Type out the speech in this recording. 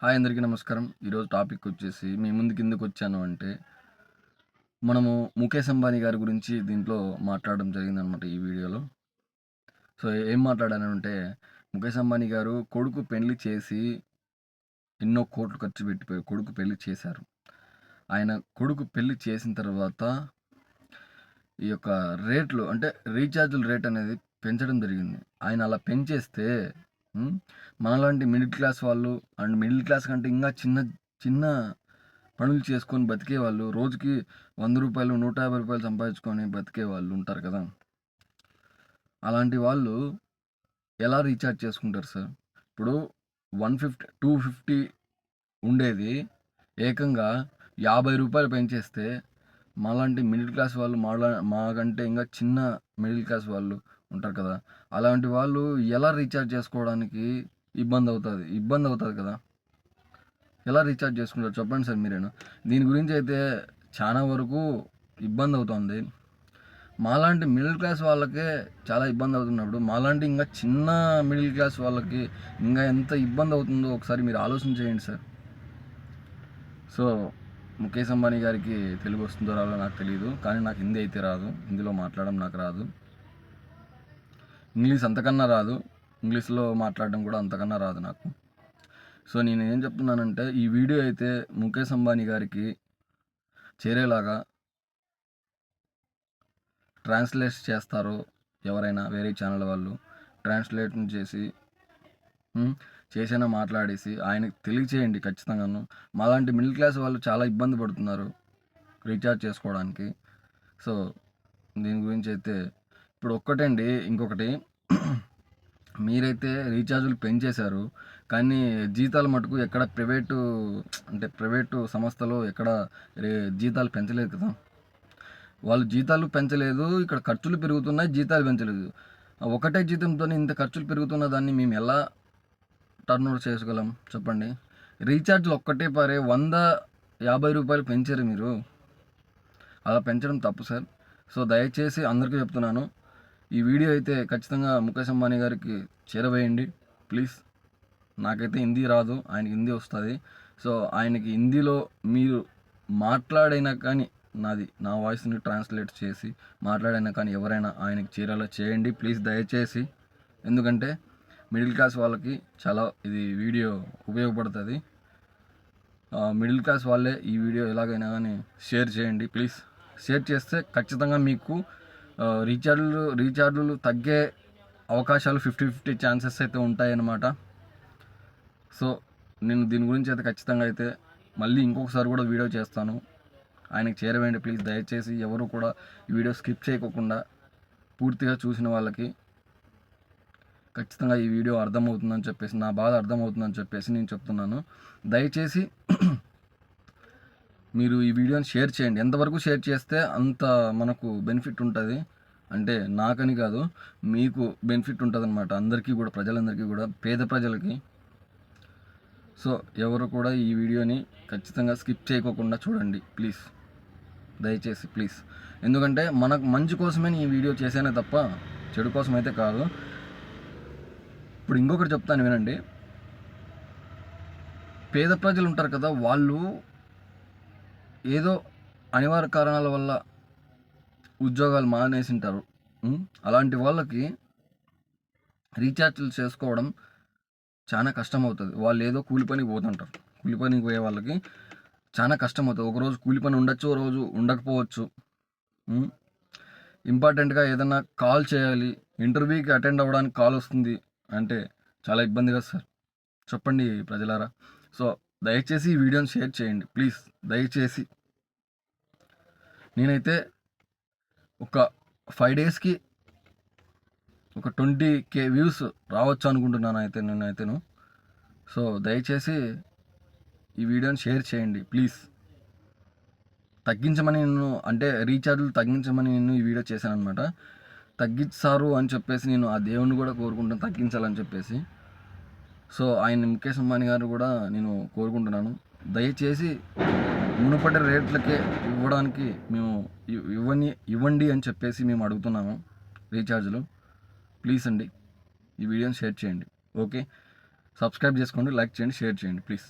Hi అందరికీ నమస్కారం. ఈరోజు టాపిక్ వచ్చేసి మీ ముందుకు ఎందుకు వచ్చాను అంటే, మనము ముఖేష్ అంబానీ గారి గురించి దీంట్లో మాట్లాడడం జరిగిందనమాట ఈ వీడియోలో. సో, ఏం మాట్లాడానంటే, ముఖేష్ అంబానీ గారు కొడుకు పెళ్లి చేసి ఎన్నో కోట్లు ఖర్చు పెట్టిపోయి కొడుకు పెళ్లి చేశారు. ఆయన కొడుకు పెళ్లి చేసిన తర్వాత ఈ యొక్క రేట్లు అంటే రీఛార్జుల రేట్ అనేది పెంచడం జరిగింది. ఆయన అలా పెంచేస్తే హ్మ్, మనలాంటి మిడిల్ క్లాస్ వాళ్ళు అండ్ మిడిల్ క్లాస్ కంటే ఇంకా చిన్న చిన్న పనులు చేసుకొని బతికేవాళ్ళు రోజుకి రూ. 100, రూ. 150 సంపాదించుకొని బతికేవాళ్ళు ఉంటారు కదా! అలాంటి వాళ్ళు ఎలా రీఛార్జ్ చేసుకుంటారు సార్? ఇప్పుడు 150, 250 ఉండేది ఏకంగా రూ. 50 పెంచేస్తే మాలాంటి మిడిల్ క్లాస్ వాళ్ళు మాకంటే ఇంకా చిన్న మిడిల్ క్లాస్ వాళ్ళు ఉంటారు కదా! అలాంటి వాళ్ళు ఎలా రీఛార్జ్ చేసుకోవడానికి ఇబ్బంది అవుతుంది కదా! ఎలా రీఛార్జ్ చేసుకుంటారు చెప్పండి సార్ మీరేను. దీని గురించి అయితే చాలా వరకు ఇబ్బంది అవుతుంది. మాలాంటి మిడిల్ క్లాస్ వాళ్ళకే చాలా ఇబ్బంది అవుతున్నప్పుడు మాలాంటి ఇంకా చిన్న మిడిల్ క్లాస్ వాళ్ళకి ఇంకా ఎంత ఇబ్బంది అవుతుందో ఒకసారి మీరు ఆలోచన చేయండి సార్. సో, ముఖేష్ అంబానీ గారికి తెలుగు వస్తుందో రాదో నాకు తెలియదు, కానీ నాకు హిందీ అయితే రాదు. హిందీలో మాట్లాడడం నాకు రాదు. ఇంగ్లీష్ అంతకన్నా రాదు. ఇంగ్లీష్లో మాట్లాడడం కూడా అంతకన్నా రాదు నాకు. సో, నేను ఏం చెప్తున్నానంటే ఈ వీడియో అయితే ముఖేష్ అంబానీ గారికి చేరేలాగా ట్రాన్స్లేట్ చేస్తారో ఎవరైనా వేరే ఛానల్ వాళ్ళు ట్రాన్స్లేట్ చేసి చేసైనా మాట్లాడేసి ఆయనకి తెలియచేయండి ఖచ్చితంగాను. మాలాంటి మిడిల్ క్లాస్ వాళ్ళు చాలా ఇబ్బంది పడుతున్నారు రీఛార్జ్ చేసుకోవడానికి. సో, దీని గురించి అయితే ఇప్పుడు ఒక్కటండి, ఇంకొకటి మీరైతే రీఛార్జులు పెంచేశారు, కానీ జీతాలు మటుకు ఎక్కడ ప్రైవేటు సంస్థలో ఎక్కడ జీతాలు పెంచలేదు కదా! వాళ్ళు జీతాలు పెంచలేదు, ఇక్కడ ఖర్చులు పెరుగుతున్నాయి, జీతాలు పెంచలేదు. ఒకటే జీతంతో ఇంత ఖర్చులు పెరుగుతున్న దాన్ని మేము ఎలా టర్న్ ఓవర్ చేసుకోగలం చెప్పండి. రీఛార్జ్లు ఒక్కటే పారే రూ. 150 పెంచారు మీరు. అలా పెంచడం తప్పు సార్. సో, దయచేసి అందరికీ చెప్తున్నాను, ఈ వీడియో అయితే ఖచ్చితంగా ముఖేష్ అంబానీ గారికి చేరవేయండి ప్లీజ్. నాకైతే హిందీ రాదు, ఆయనకి హిందీ వస్తుంది. సో, ఆయనకి హిందీలో మీరు మాట్లాడైనా కానీ నా వాయిస్ని ట్రాన్స్లేట్ చేసి మాట్లాడైనా కానీ ఎవరైనా ఆయనకి చేరేలా చేయండి ప్లీజ్ దయచేసి. ఎందుకంటే మిడిల్ క్లాస్ వాళ్ళకి చాలా ఇది వీడియో ఉపయోగపడుతుంది. మిడిల్ క్లాస్ వాళ్ళే ఈ వీడియో ఎలాగైనా కానీ షేర్ చేయండి ప్లీజ్. షేర్ చేస్తే ఖచ్చితంగా మీకు రీఛార్జులు తగ్గే అవకాశాలు 50-50 ఛాన్సెస్ అయితే ఉంటాయన్నమాట. సో, నేను దీని గురించి అయితే ఖచ్చితంగా అయితే మళ్ళీ ఇంకొకసారి కూడా వీడియో చేస్తాను. ఆయనకి చేరవేయండి ప్లీజ్ దయచేసి. ఎవరు కూడా ఈ వీడియో స్కిప్ చేయకుండా పూర్తిగా చూసిన వాళ్ళకి ఖచ్చితంగా ఈ వీడియో అర్థమవుతుందని చెప్పేసి, నా బాధ అర్థమవుతుందని చెప్పేసి నేను చెప్తున్నాను. దయచేసి మీరు ఈ వీడియోని షేర్ చేయండి. ఎంతవరకు షేర్ చేస్తే అంత మనకు బెనిఫిట్ ఉంటుంది. అంటే నాకని కాదు, మీకు బెనిఫిట్ ఉంటుందన్నమాట. అందరికీ కూడా, ప్రజలందరికీ కూడా, పేద ప్రజలకి. సో, ఎవరు కూడా ఈ వీడియోని ఖచ్చితంగా స్కిప్ చేయకోకుండా చూడండి ప్లీజ్ దయచేసి ప్లీజ్. ఎందుకంటే మనకు మంచి కోసమే ఈ వీడియో చేశానే తప్ప చెడు కోసం అయితే కాదు. ఇప్పుడు ఇంకొకటి చెప్తాను వినండి. పేద ప్రజలు ఉంటారు కదా, వాళ్ళు ఏదో అనివార్య కారణాల వల్ల ఉద్యోగాలు మానేసింటారు. అలాంటి వాళ్ళకి రీఛార్జ్లు చేసుకోవడం చాలా కష్టం అవుతుంది. వాళ్ళు ఏదో కూలి పనికి పోతుంటారు. కూలి పనికి పోయే వాళ్ళకి చాలా కష్టం అవుతుంది. ఒకరోజు కూలి పని ఉండొచ్చు, ఒక రోజు ఉండకపోవచ్చు. ఇంపార్టెంట్గా ఏదైనా కాల్ చేయాలి, ఇంటర్వ్యూకి అటెండ్ అవ్వడానికి కాల్ వస్తుంది అంటే చాలా ఇబ్బంది కదా సార్, చెప్పండి ప్రజలారా. సో, దయచేసి ఈ వీడియోని షేర్ చేయండి ప్లీజ్ దయచేసి. నేనైతే ఒక 5 డేస్కి ఒక 20K వ్యూస్ రావచ్చు అనుకుంటున్నాను నేనైతేను. సో, దయచేసి ఈ వీడియోని షేర్ చేయండి ప్లీజ్. తగ్గించమని రీఛార్జ్లు తగ్గించమని నేను ఈ వీడియో చేశాను అనమాట. తగ్గిస్తారు అని చెప్పేసి నేను ఆ దేవుణ్ణి కూడా కోరుకుంటాను తగ్గించాలని చెప్పేసి. సో, ముఖేష్ అంబానీ గారు కూడా నేను కోరుకుంటున్నాను, దయచేసి మునుపటి రేట్లకే ఇవ్వడానికి మేము ఇవ్వండి అని చెప్పేసి మేము అడుగుతున్నాము రీఛార్జ్లు. ప్లీజ్ అండి, ఈ వీడియోని షేర్ చేయండి. ఓకే, సబ్స్క్రైబ్ చేసుకోండి, లైక్ చేయండి, షేర్ చేయండి ప్లీజ్.